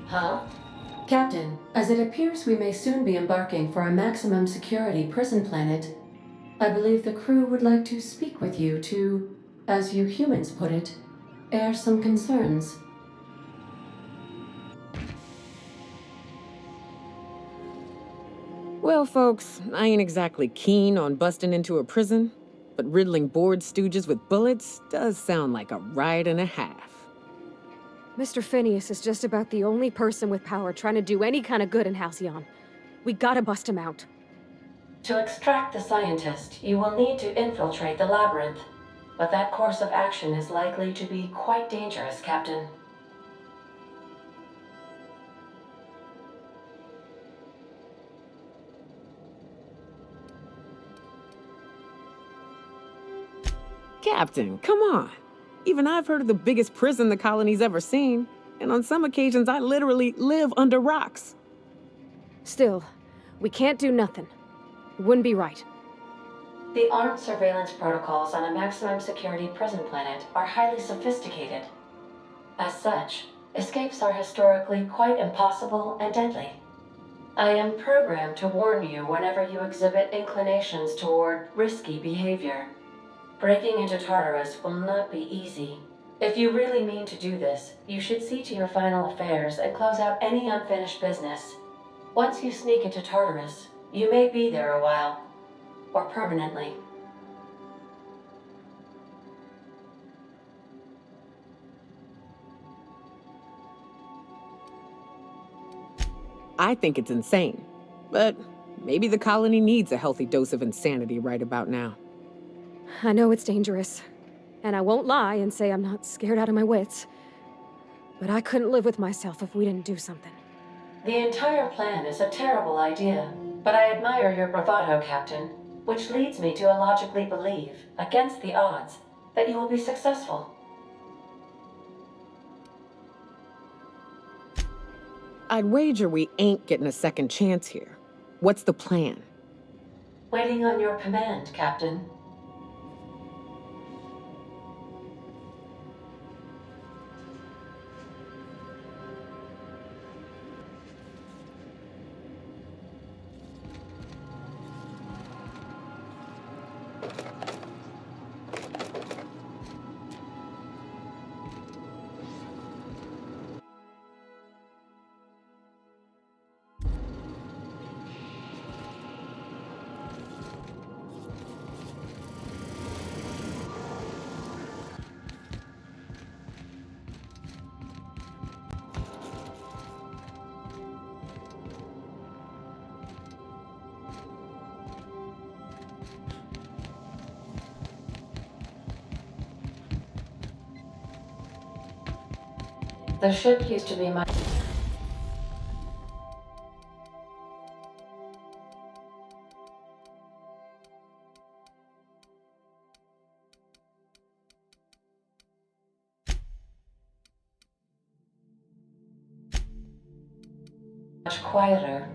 Huh? Captain, as it appears we may soon be embarking for a maximum security prison planet, I believe the crew would like to speak with you to, as you humans put it, air some concerns. Well, folks, I ain't exactly keen on busting into a prison, but riddling bored stooges with bullets does sound like a ride and a half. Mr. Phineas is just about the only person with power trying to do any kind of good in Halcyon. We gotta bust him out. To extract the scientist, you will need to infiltrate the labyrinth. But that course of action is likely to be quite dangerous, Captain. Captain, come on. Even I've heard of the biggest prison the colony's ever seen, and on some occasions I literally live under rocks. Still, we can't do nothing. It wouldn't be right. The armed surveillance protocols on a maximum security prison planet are highly sophisticated. As such, escapes are historically quite impossible and deadly. I am programmed to warn you whenever you exhibit inclinations toward risky behavior. Breaking into Tartarus will not be easy. If you really mean to do this, you should see to your final affairs and close out any unfinished business. Once you sneak into Tartarus, you may be there a while, or permanently. I think it's insane, but maybe the colony needs a healthy dose of insanity right about now. I know it's dangerous, and I won't lie and say I'm not scared out of my wits. But I couldn't live with myself if we didn't do something. The entire plan is a terrible idea, but I admire your bravado, Captain, which leads me to illogically believe, against the odds, that you will be successful. I'd wager we ain't getting a second chance here. What's the plan? Waiting on your command, Captain. The ship used to be much quieter.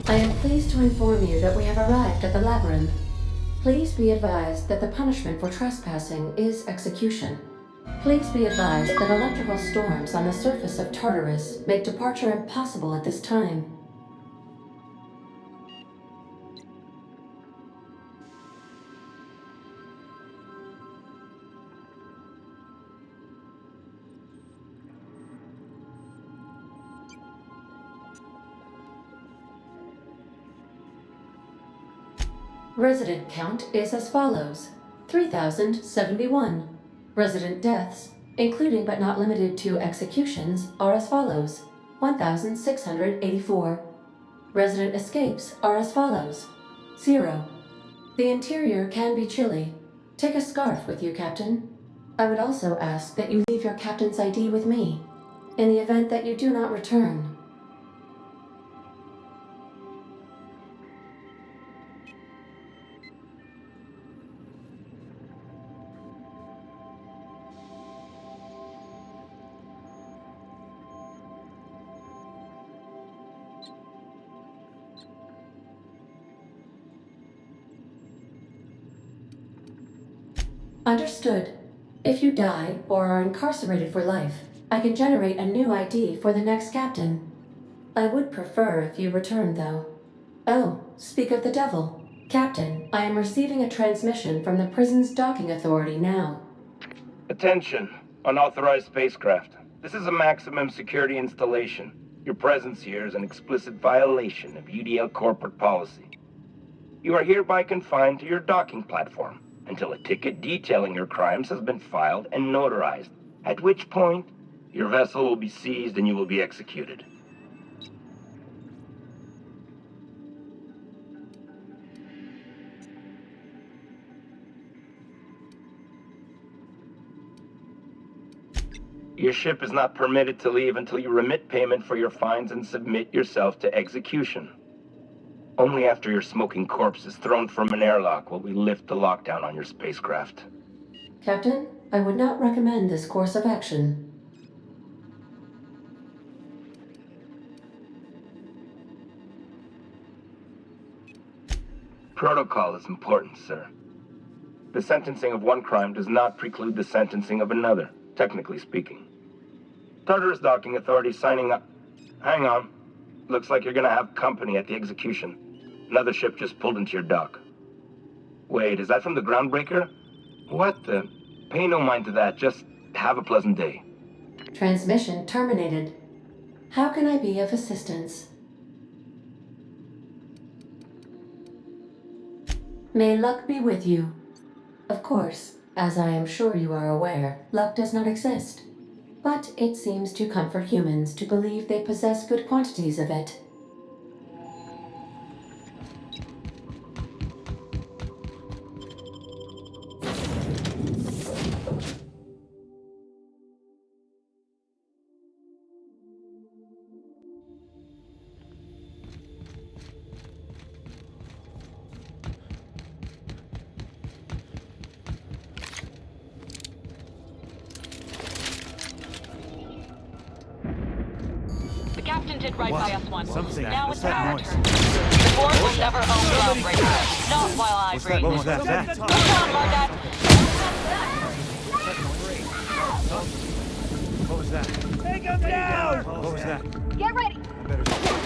I am pleased to inform you that we have arrived at the labyrinth. Please be advised that the punishment for trespassing is execution. Please be advised that electrical storms on the surface of Tartarus make departure impossible at this time. Resident count is as follows: 3,071. Resident deaths, including but not limited to executions, are as follows: 1,684. Resident escapes are as follows: 0. The interior can be chilly. Take a scarf with you, Captain. I would also ask that you leave your captain's ID with me, in the event that you do not return. Understood. If you die or are incarcerated for life, I can generate a new ID for the next captain. I would prefer if you return, though. Oh, speak of the devil. Captain, I am receiving a transmission from the prison's docking authority now. Attention, unauthorized spacecraft. This is a maximum security installation. Your presence here is an explicit violation of UDL corporate policy. You are hereby confined to your docking platform until a ticket detailing your crimes has been filed and notarized, at which point your vessel will be seized and you will be executed. Your ship is not permitted to leave until you remit payment for your fines and submit yourself to execution. Only after your smoking corpse is thrown from an airlock will we lift the lockdown on your spacecraft. Captain, I would not recommend this course of action. Protocol is important, sir. The sentencing of one crime does not preclude the sentencing of another, technically speaking. Tartarus Docking Authority signing up. Hang on. Looks like you're gonna have company at the execution. Another ship just pulled into your dock. Wait, is that from the Groundbreaker? What the? Pay no mind to that, just have a pleasant day. Transmission terminated. How can I be of assistance? May luck be with you. Of course, as I am sure you are aware, luck does not exist. But it seems to comfort humans to believe they possess good quantities of it. The captain did right by us once. Something. Now What's it's that our noise? turn. The board will never own groundbreakers. Not while I What's that? breathe. What was that? Come on, Margat. What was that? Take him down! What was that? Get ready. I better...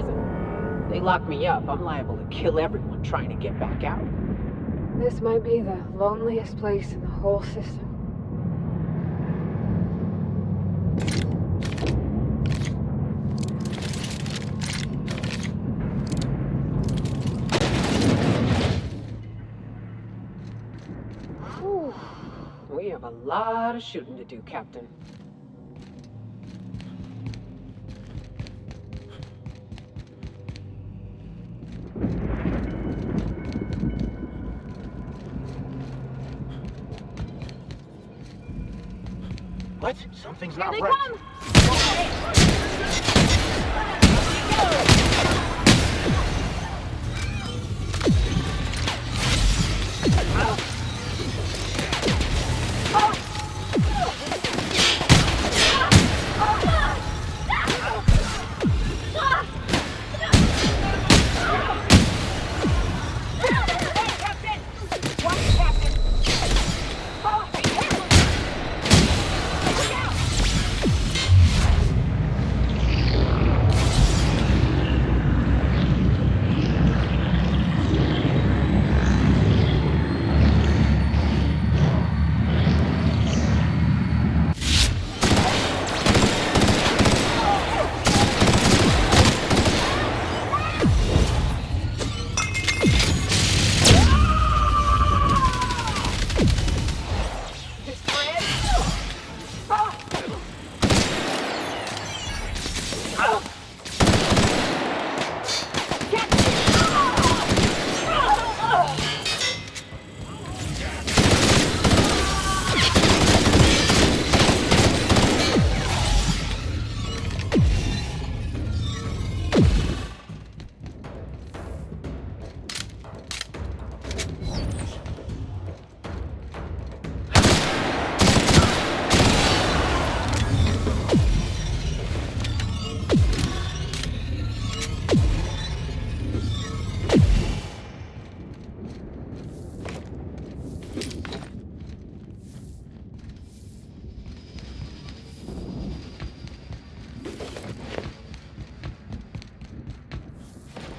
prison. They lock me up, I'm liable to kill everyone trying to get back out. This might be the loneliest place in the whole system. Whew. We have a lot of shooting to do, Captain. What? Something's not Here they right. come!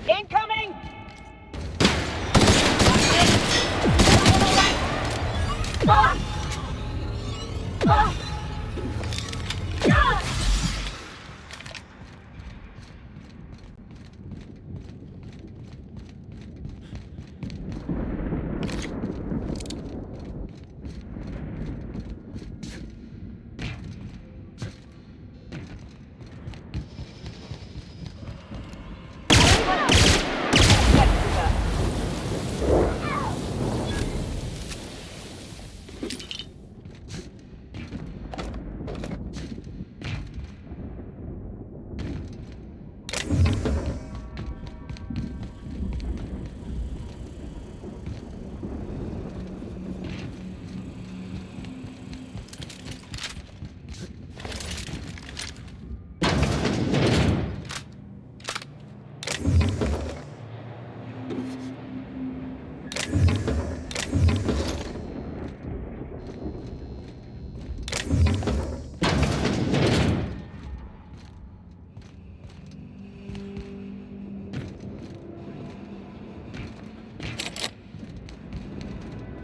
Incoming!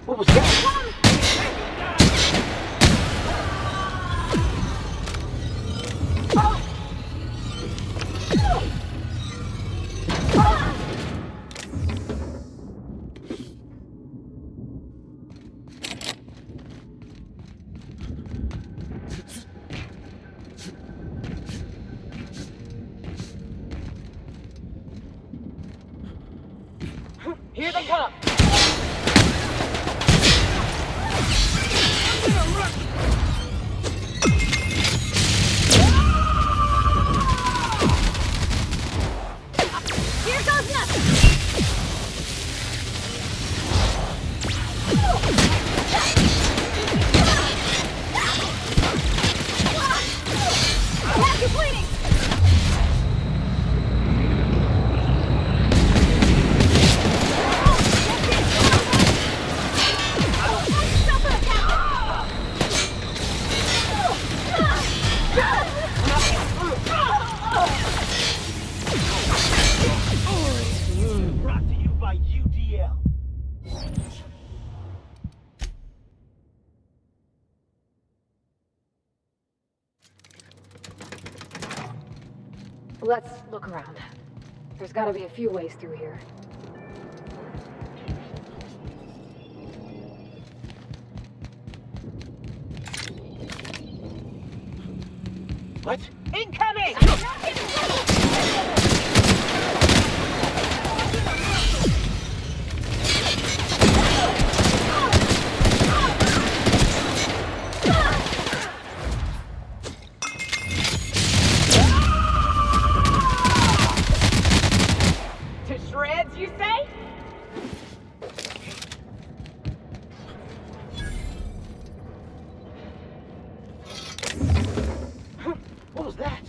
What was that? Here they come! Here goes nothing! Attack is bleeding! Let's look around. There's gotta be a few ways through here. What? Incoming! To shreds, you say? What was that?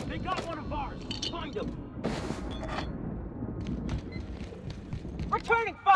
They got one of ours! Find them! Returning fire!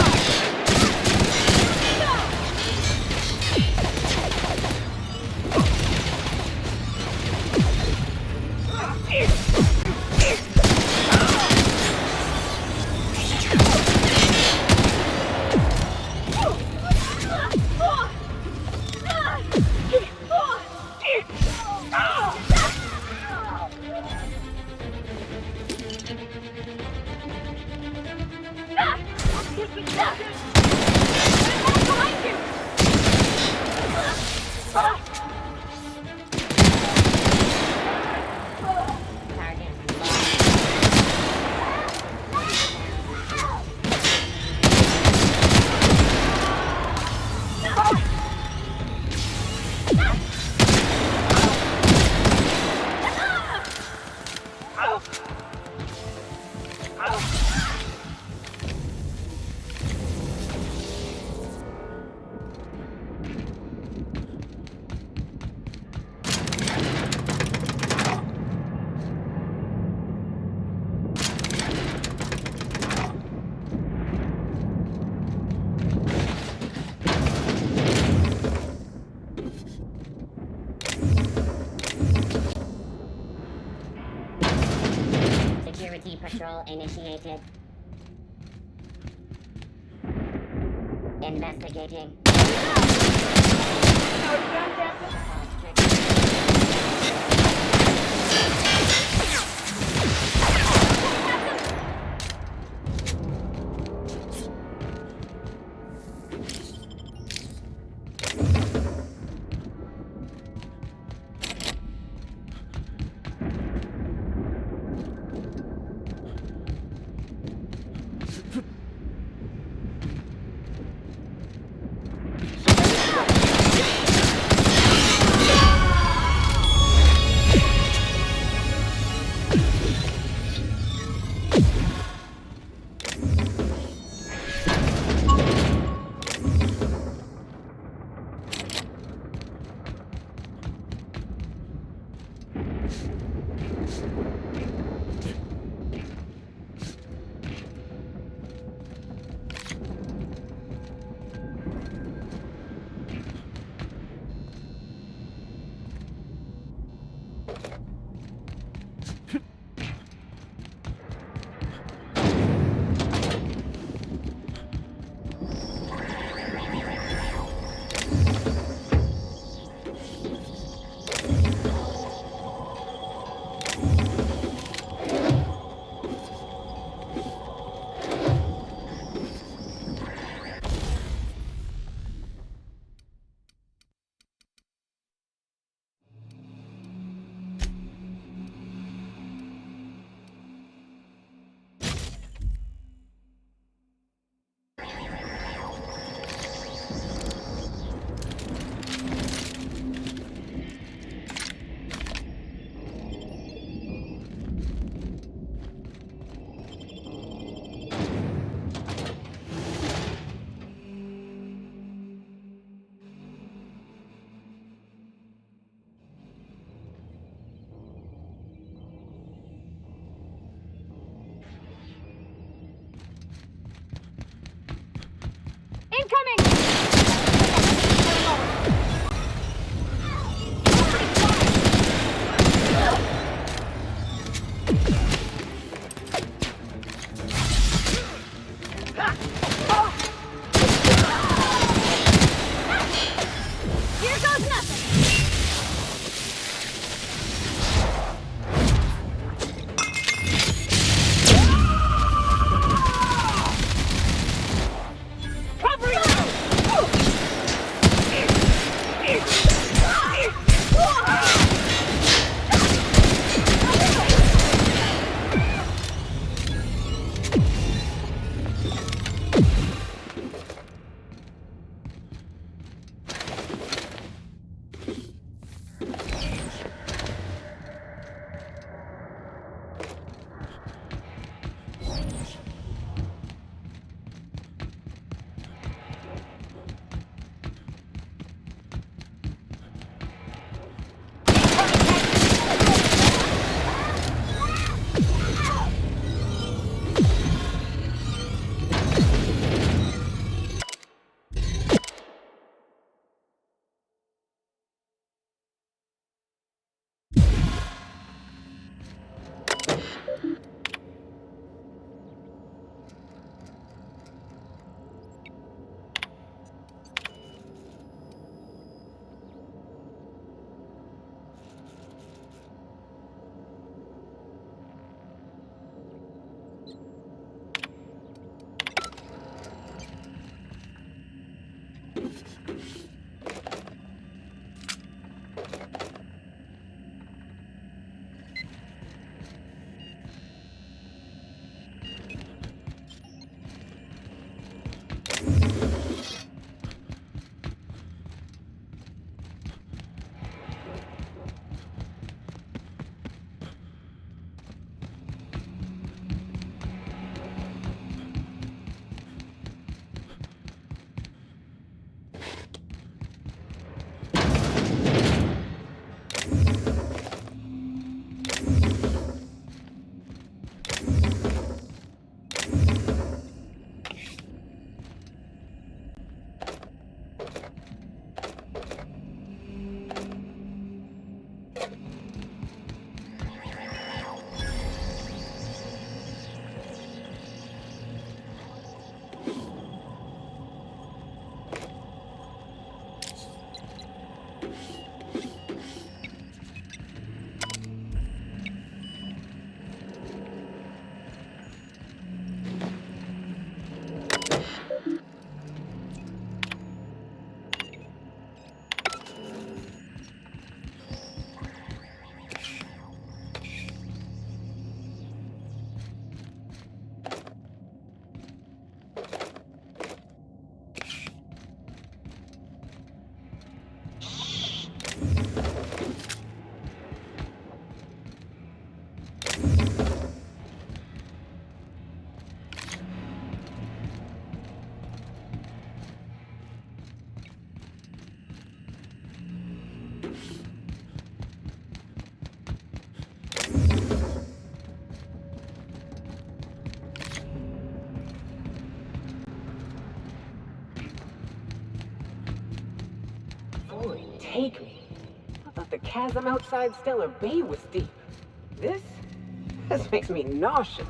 Security patrol initiated. Investigating. No, you done, Captain? Cover you! take me. I thought the chasm outside Stellar Bay was deep. This makes me nauseous.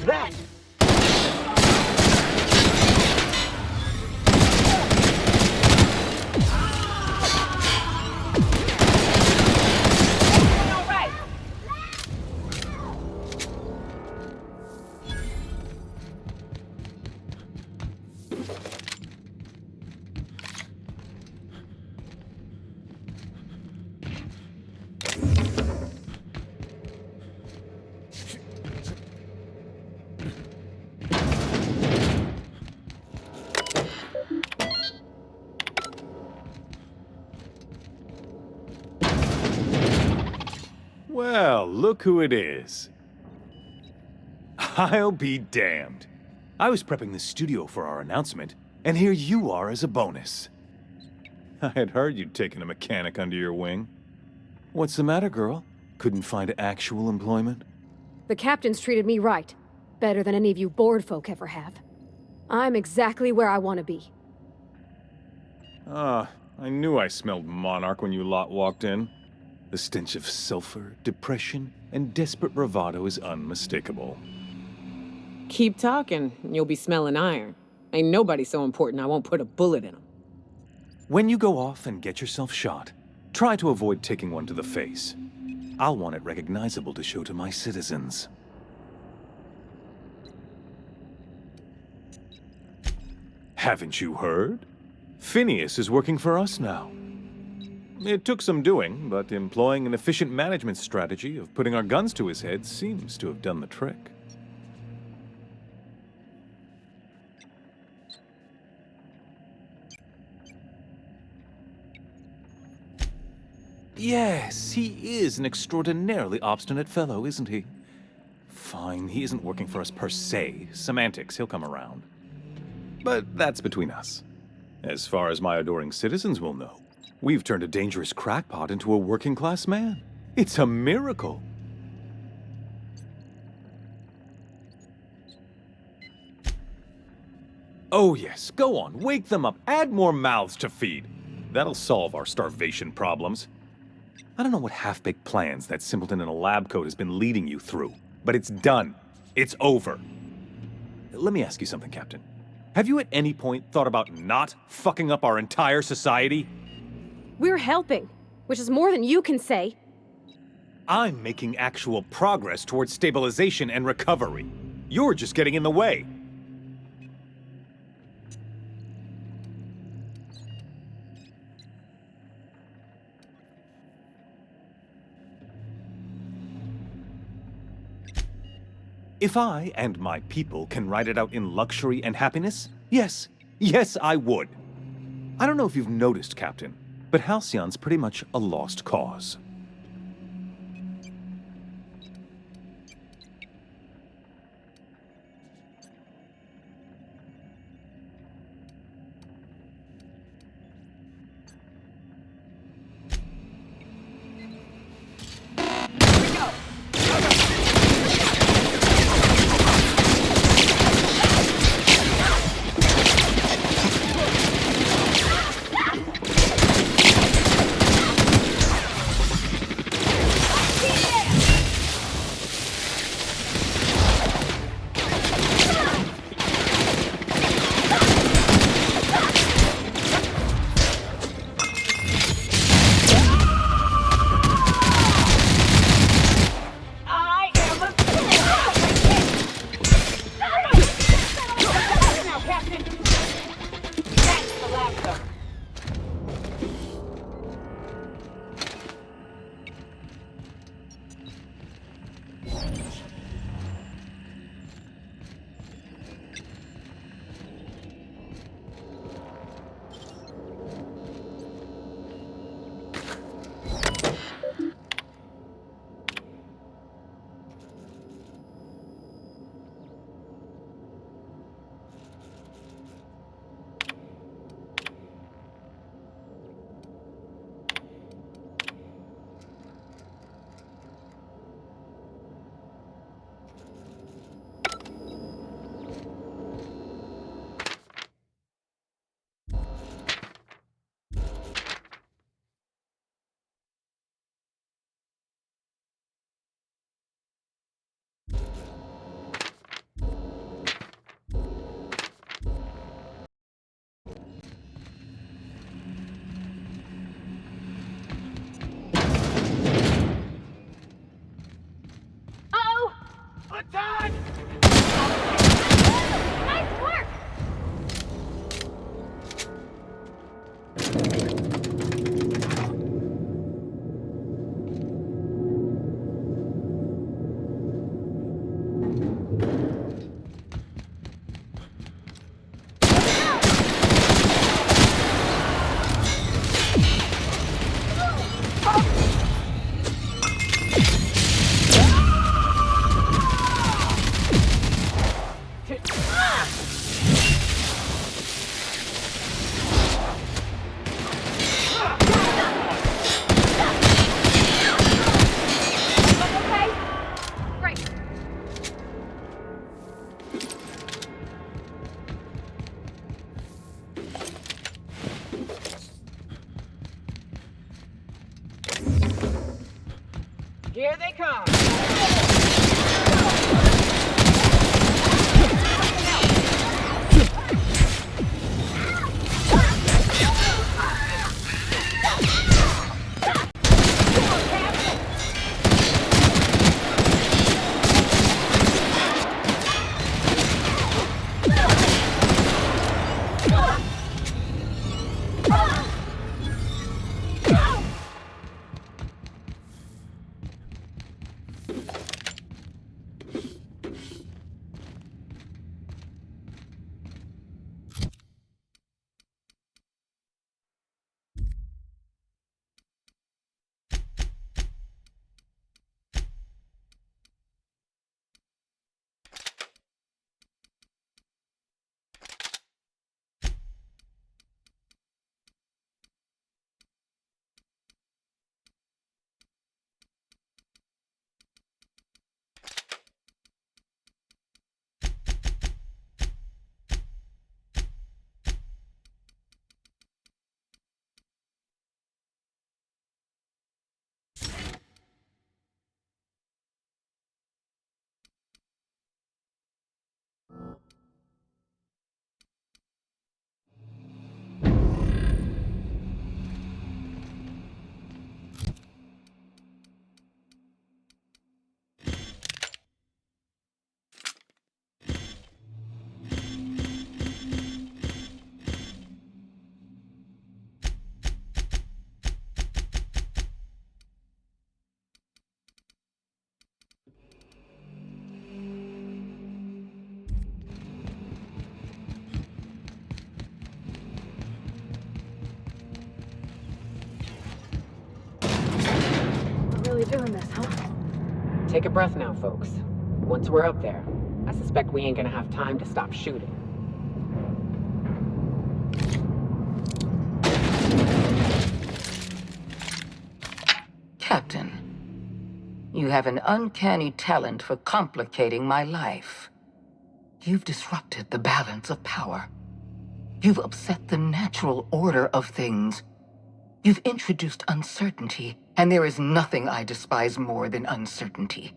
that? All right. Well, look who it is. I'll be damned. I was prepping the studio for our announcement, and here you are as a bonus. I had heard you'd taken a mechanic under your wing. What's the matter, girl? Couldn't find actual employment? The captain's treated me right. Better than any of you bored folk ever have. I'm exactly where I want to be. Ah, I knew I smelled Monarch when you lot walked in. The stench of sulfur, depression, and desperate bravado is unmistakable. Keep talking, and you'll be smelling iron. Ain't nobody so important I won't put a bullet in him. When you go off and get yourself shot, try to avoid taking one to the face. I'll want it recognizable to show to my citizens. Haven't you heard? Phineas is working for us now. It took some doing, but employing an efficient management strategy of putting our guns to his head seems to have done the trick. Yes, he is an extraordinarily obstinate fellow, isn't he? Fine, he isn't working for us per se. Semantics, he'll come around. But that's between us. As far as my adoring citizens will know, we've turned a dangerous crackpot into a working-class man. It's a miracle. Oh yes, go on, wake them up, add more mouths to feed. That'll solve our starvation problems. I don't know what half-baked plans that simpleton in a lab coat has been leading you through, but it's done. It's over. Let me ask you something, Captain. Have you at any point thought about not fucking up our entire society? We're helping, which is more than you can say. I'm making actual progress towards stabilization and recovery. You're just getting in the way. If I and my people can ride it out in luxury and happiness, yes, I would. I don't know if you've noticed, Captain, but Halcyon's pretty much a lost cause. Here they come. Really doing this, huh? Take a breath now, folks. Once we're up there, I suspect we ain't gonna have time to stop shooting. Captain, you have an uncanny talent for complicating my life. You've disrupted the balance of power. You've upset the natural order of things. You've introduced uncertainty, and there is nothing I despise more than uncertainty.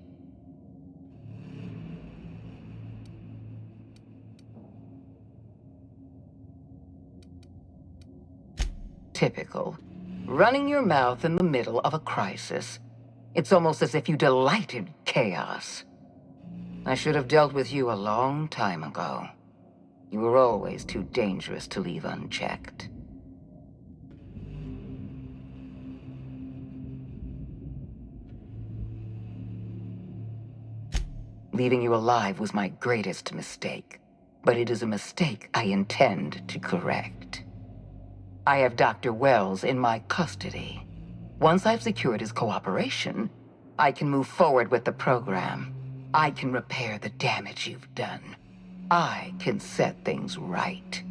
Typical. Running your mouth in the middle of a crisis. It's almost as if you delight in chaos. I should have dealt with you a long time ago. You were always too dangerous to leave unchecked. Leaving you alive was my greatest mistake, but it is a mistake I intend to correct. I have Dr. Wells in my custody. Once I've secured his cooperation, I can move forward with the program. I can repair the damage you've done. I can set things right.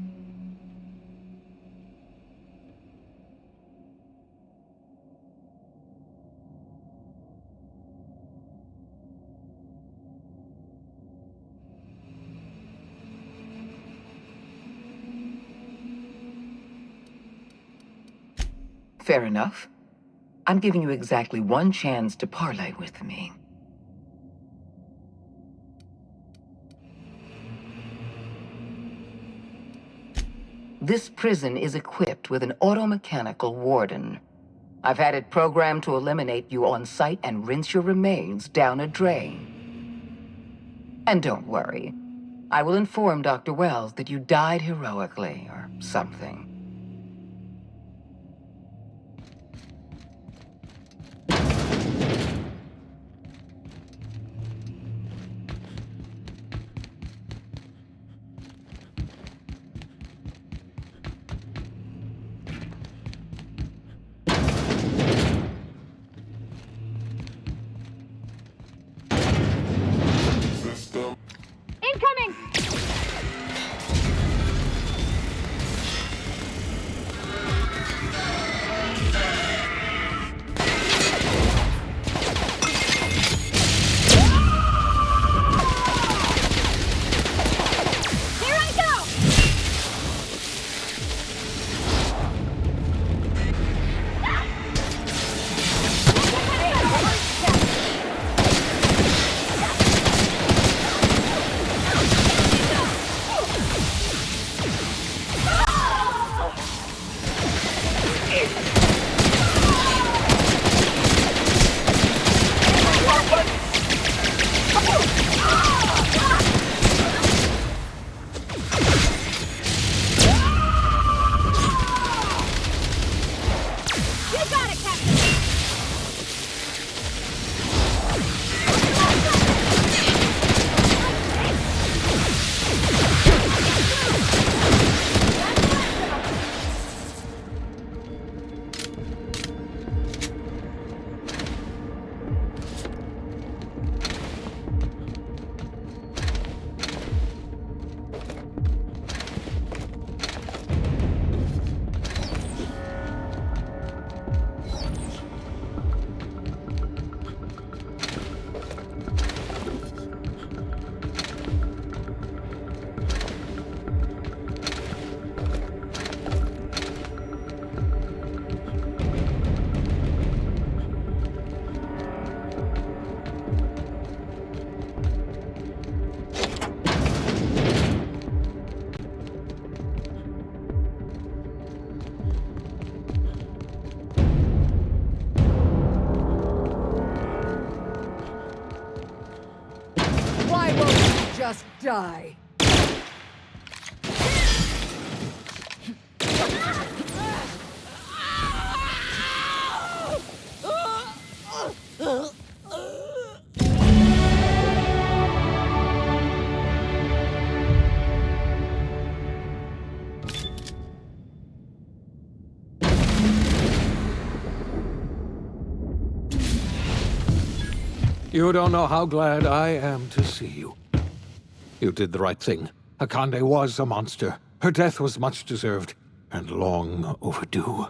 Fair enough. I'm giving you exactly one chance to parley with me. This prison is equipped with an automechanical warden. I've had it programmed to eliminate you on sight and rinse your remains down a drain. And don't worry, I will inform Dr. Wells that you died heroically or something. Incoming! just die. You don't know how glad I am to see you. You did the right thing. Akande was a monster. Her death was much deserved, and long overdue.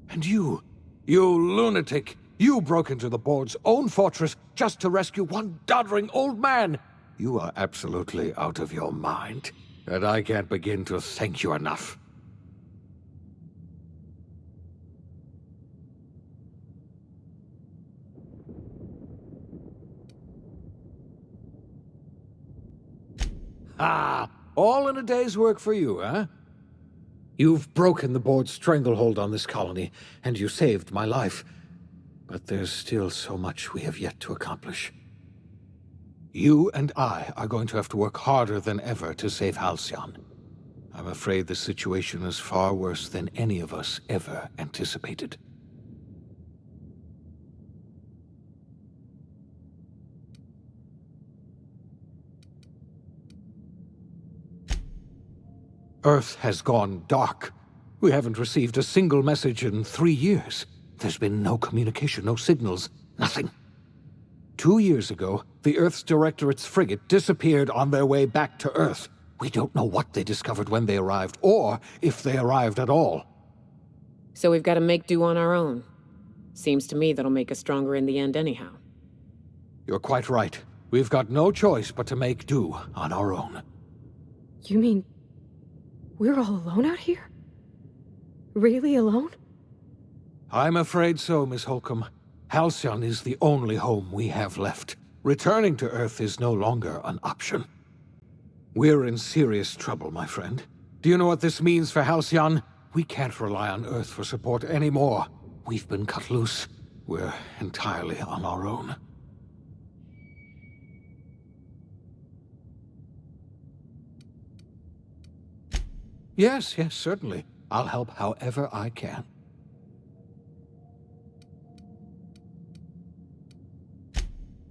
And you lunatic, you broke into the board's own fortress just to rescue one doddering old man. You are absolutely out of your mind, and I can't begin to thank you enough. Ah, all in a day's work for you, huh? You've broken the board's stranglehold on this colony, and you saved my life. But there's still so much we have yet to accomplish. You and I are going to have to work harder than ever to save Halcyon. I'm afraid the situation is far worse than any of us ever anticipated. Earth has gone dark. We haven't received a single message in 3 years. There's been no communication, no signals, nothing. 2 years ago, the Earth's Directorate's frigate disappeared on their way back to Earth. We don't know what they discovered when they arrived, or if they arrived at all. So we've got to make do on our own. Seems to me that'll make us stronger in the end anyhow. You're quite right. We've got no choice but to make do on our own. You mean we're all alone out here? Really alone? I'm afraid so, Miss Holcomb. Halcyon is the only home we have left. Returning to Earth is no longer an option. We're in serious trouble, my friend. Do you know what this means for Halcyon? We can't rely on Earth for support anymore. We've been cut loose. We're entirely on our own. Yes, certainly. I'll help however I can.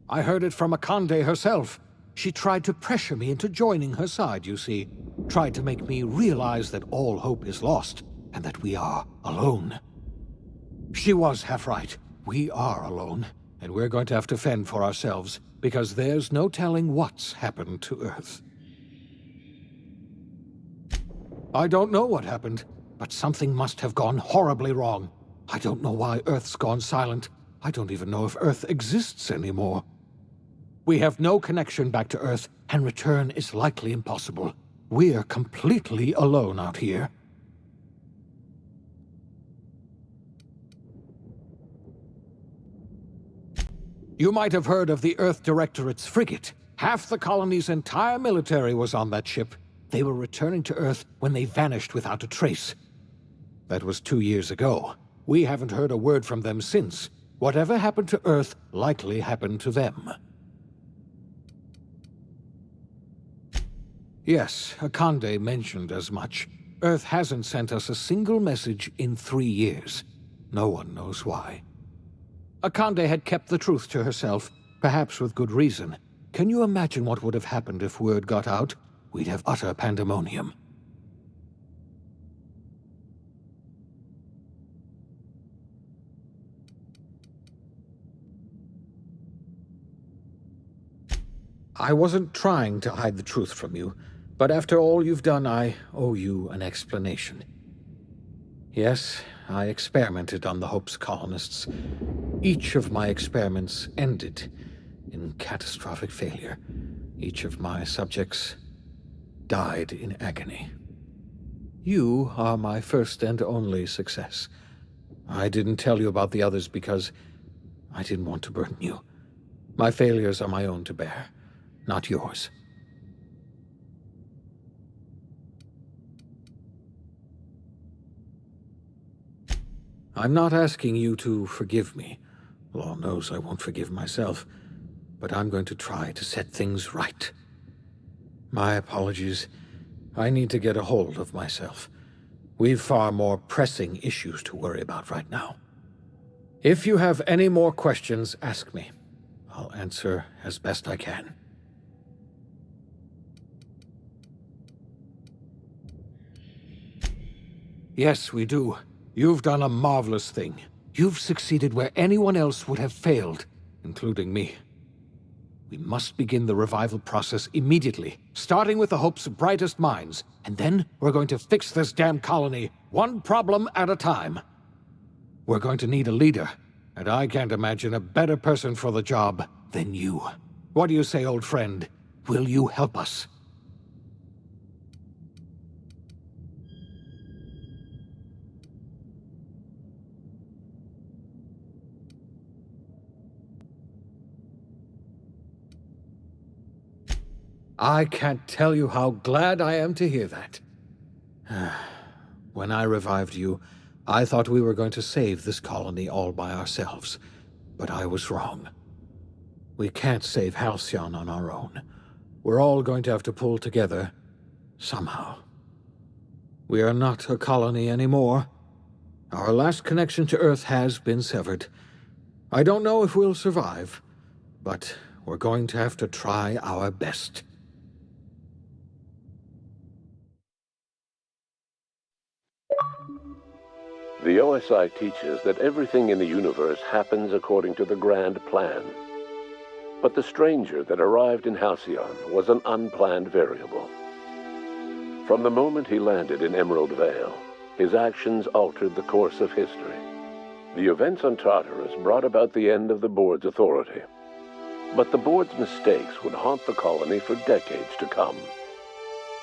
I heard it from Akande herself. She tried to pressure me into joining her side, you see. Tried to make me realize that all hope is lost, and that we are alone. She was half right. We are alone, and we're going to have to fend for ourselves, because there's no telling what's happened to Earth. I don't know what happened, but something must have gone horribly wrong. I don't know why Earth's gone silent. I don't even know if Earth exists anymore. We have no connection back to Earth, and return is likely impossible. We're completely alone out here. You might have heard of the Earth Directorate's frigate. Half the colony's entire military was on that ship. They were returning to Earth when they vanished without a trace. That was 2 years ago. We haven't heard a word from them since. Whatever happened to Earth likely happened to them. Yes, Akande mentioned as much. Earth hasn't sent us a single message in 3 years. No one knows why. Akande had kept the truth to herself, perhaps with good reason. Can you imagine what would have happened if word got out? We'd have utter pandemonium. I wasn't trying to hide the truth from you, but after all you've done, I owe you an explanation. Yes, I experimented on the Hope's colonists. Each of my experiments ended in catastrophic failure. Each of my subjects died in agony. You are my first and only success. I didn't tell you about the others because I didn't want to burden you. My failures are my own to bear, not yours. I'm not asking you to forgive me. Law knows I won't forgive myself. But I'm going to try to set things right. My apologies. I need to get a hold of myself. We've far more pressing issues to worry about right now. If you have any more questions, ask me. I'll answer as best I can. Yes, we do. You've done a marvelous thing. You've succeeded where anyone else would have failed, including me. We must begin the revival process immediately, starting with the Hope's brightest minds, and then we're going to fix this damn colony, one problem at a time. We're going to need a leader, and I can't imagine a better person for the job than you. What do you say, old friend? Will you help us? I can't tell you how glad I am to hear that. When I revived you, I thought we were going to save this colony all by ourselves, but I was wrong. We can't save Halcyon on our own. We're all going to have to pull together, somehow. We are not a colony anymore. Our last connection to Earth has been severed. I don't know if we'll survive, but we're going to have to try our best. The OSI teaches that everything in the universe happens according to the grand plan. But the stranger that arrived in Halcyon was an unplanned variable. From the moment he landed in Emerald Vale, his actions altered the course of history. The events on Tartarus brought about the end of the board's authority. But the board's mistakes would haunt the colony for decades to come.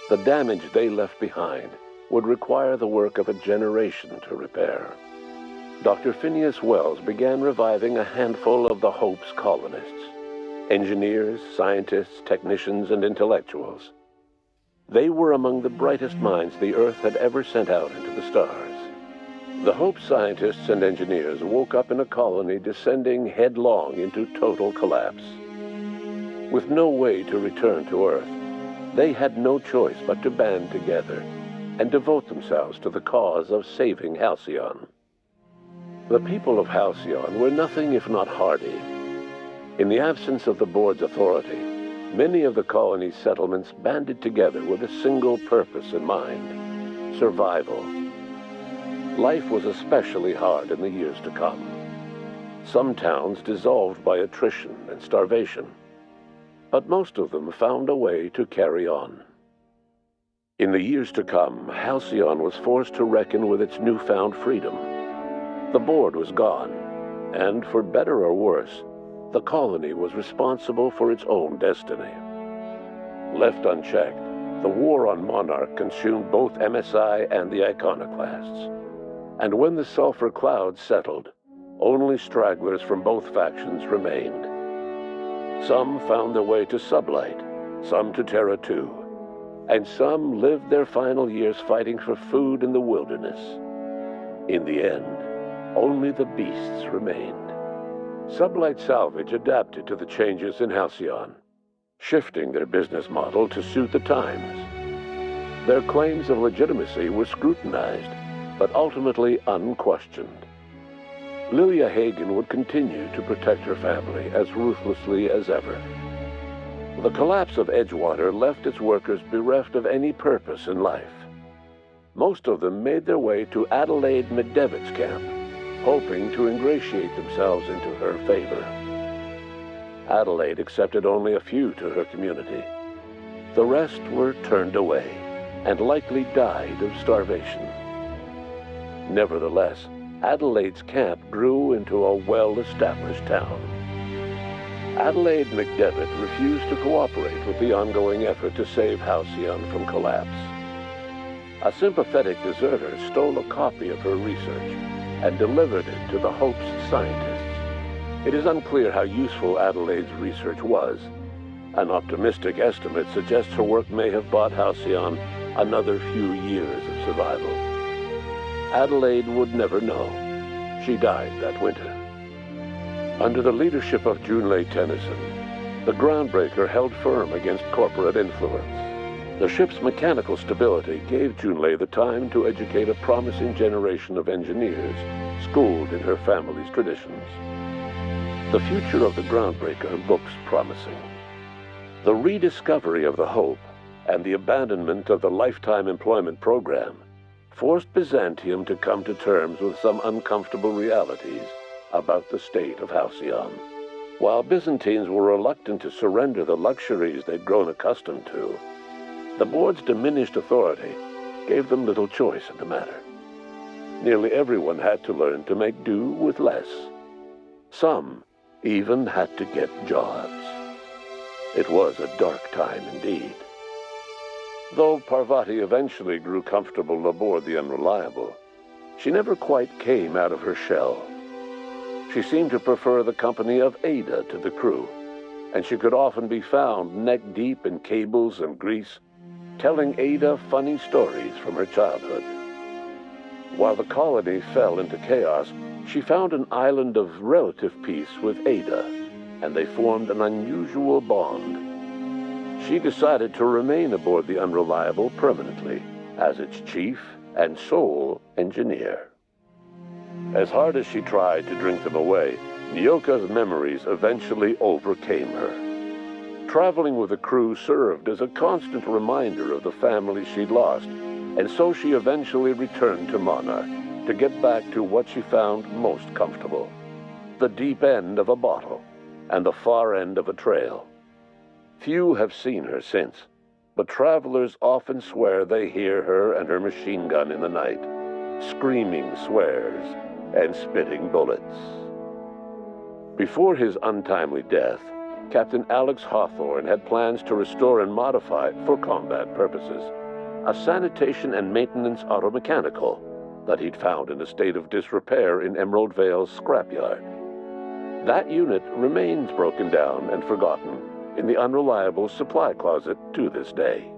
The damage they left behind would require the work of a generation to repair. Dr. Phineas Wells began reviving a handful of the Hope's colonists. Engineers, scientists, technicians, and intellectuals. They were among the brightest minds the Earth had ever sent out into the stars. The Hope scientists and engineers woke up in a colony descending headlong into total collapse. With no way to return to Earth, they had no choice but to band together and devote themselves to the cause of saving Halcyon. The people of Halcyon were nothing if not hardy. In the absence of the board's authority, many of the colony's settlements banded together with a single purpose in mind: survival. Life was especially hard in the years to come. Some towns dissolved by attrition and starvation, but most of them found a way to carry on. In the years to come, Halcyon was forced to reckon with its newfound freedom. The board was gone, and for better or worse, the colony was responsible for its own destiny. Left unchecked, the war on Monarch consumed both MSI and the Iconoclasts. And when the sulfur cloud settled, only stragglers from both factions remained. Some found their way to Sublight, some to Terra 2, and some lived their final years fighting for food in the wilderness. In the end, only the beasts remained. Sublight Salvage adapted to the changes in Halcyon, shifting their business model to suit the times. Their claims of legitimacy were scrutinized, but ultimately unquestioned. Lilia Hagen would continue to protect her family as ruthlessly as ever. The collapse of Edgewater left its workers bereft of any purpose in life. Most of them made their way to Adelaide McDevitt's camp, hoping to ingratiate themselves into her favor. Adelaide accepted only a few to her community. The rest were turned away and likely died of starvation. Nevertheless, Adelaide's camp grew into a well-established town. Adelaide McDevitt refused to cooperate with the ongoing effort to save Halcyon from collapse. A sympathetic deserter stole a copy of her research and delivered it to the Hope's scientists. It is unclear how useful Adelaide's research was. An optimistic estimate suggests her work may have bought Halcyon another few years of survival. Adelaide would never know. She died that winter. Under the leadership of Junlei Tennyson, the Groundbreaker held firm against corporate influence. The ship's mechanical stability gave Junlei the time to educate a promising generation of engineers, schooled in her family's traditions. The future of the groundbreaker looks promising. The rediscovery of the Hope and the abandonment of the lifetime employment program forced Byzantium to come to terms with some uncomfortable realities about the state of Halcyon. While Byzantines were reluctant to surrender the luxuries they'd grown accustomed to, the board's diminished authority gave them little choice in the matter. Nearly everyone had to learn to make do with less. Some even had to get jobs. It was a dark time indeed. Though Parvati eventually grew comfortable aboard the Unreliable, she never quite came out of her shell. She seemed to prefer the company of Ada to the crew, and she could often be found neck-deep in cables and grease, telling Ada funny stories from her childhood. While the colony fell into chaos, she found an island of relative peace with Ada, and they formed an unusual bond. She decided to remain aboard the Unreliable permanently as its chief and sole engineer. As hard as she tried to drink them away, Nyoka's memories eventually overcame her. Traveling with the crew served as a constant reminder of the family she'd lost, and so she eventually returned to Monarch to get back to what she found most comfortable: the deep end of a bottle and the far end of a trail. Few have seen her since, but travelers often swear they hear her and her machine gun in the night, screaming swears and spitting bullets. Before his untimely death, Captain Alex Hawthorne had plans to restore and modify, for combat purposes, a sanitation and maintenance automechanical that he'd found in a state of disrepair in Emerald Vale's scrapyard. That unit remains broken down and forgotten in the Unreliable supply closet to this day.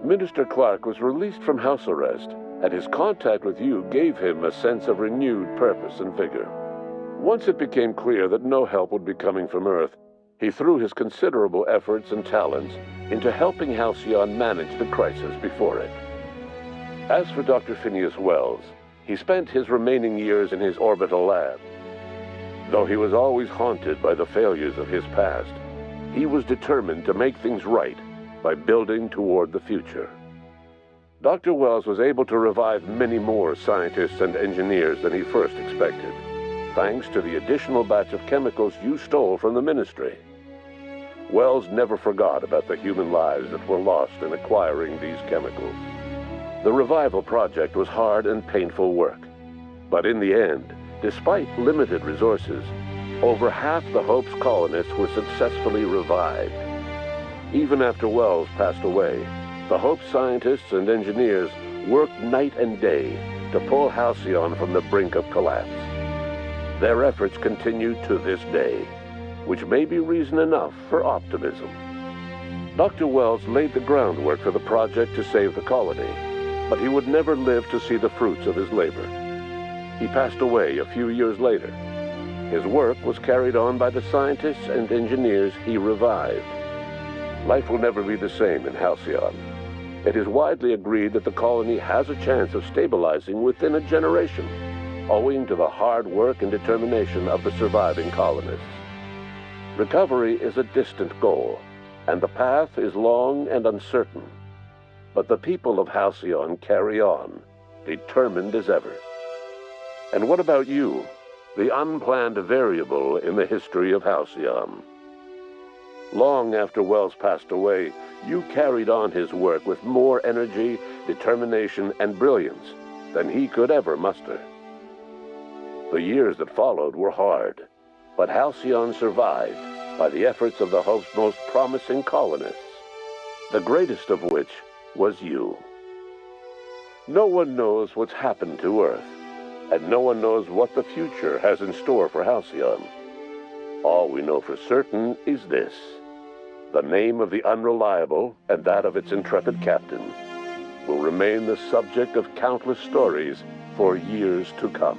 Minister Clark was released from house arrest, and his contact with you gave him a sense of renewed purpose and vigor. Once it became clear that no help would be coming from Earth, he threw his considerable efforts and talents into helping Halcyon manage the crisis before it. As for Dr. Phineas Wells, he spent his remaining years in his orbital lab. Though he was always haunted by the failures of his past, he was determined to make things right by building toward the future. Dr. Wells was able to revive many more scientists and engineers than he first expected, thanks to the additional batch of chemicals you stole from the Ministry. Wells never forgot about the human lives that were lost in acquiring these chemicals. The revival project was hard and painful work, but in the end, despite limited resources, over half the Hope's colonists were successfully revived. Even after Wells passed away, the Hope scientists and engineers worked night and day to pull Halcyon from the brink of collapse. Their efforts continue to this day, which may be reason enough for optimism. Dr. Wells laid the groundwork for the project to save the colony, but he would never live to see the fruits of his labor. He passed away a few years later. His work was carried on by the scientists and engineers he revived. Life will never be the same in Halcyon. It is widely agreed that the colony has a chance of stabilizing within a generation, owing to the hard work and determination of the surviving colonists. Recovery is a distant goal, and the path is long and uncertain. But the people of Halcyon carry on, determined as ever. And what about you, the unplanned variable in the history of Halcyon? Long after Wells passed away, you carried on his work with more energy, determination, and brilliance than he could ever muster. The years that followed were hard, but Halcyon survived by the efforts of the Hope's most promising colonists, the greatest of which was you. No one knows what's happened to Earth, and no one knows what the future has in store for Halcyon. All we know for certain is this: the name of the Unreliable and that of its intrepid captain will remain the subject of countless stories for years to come.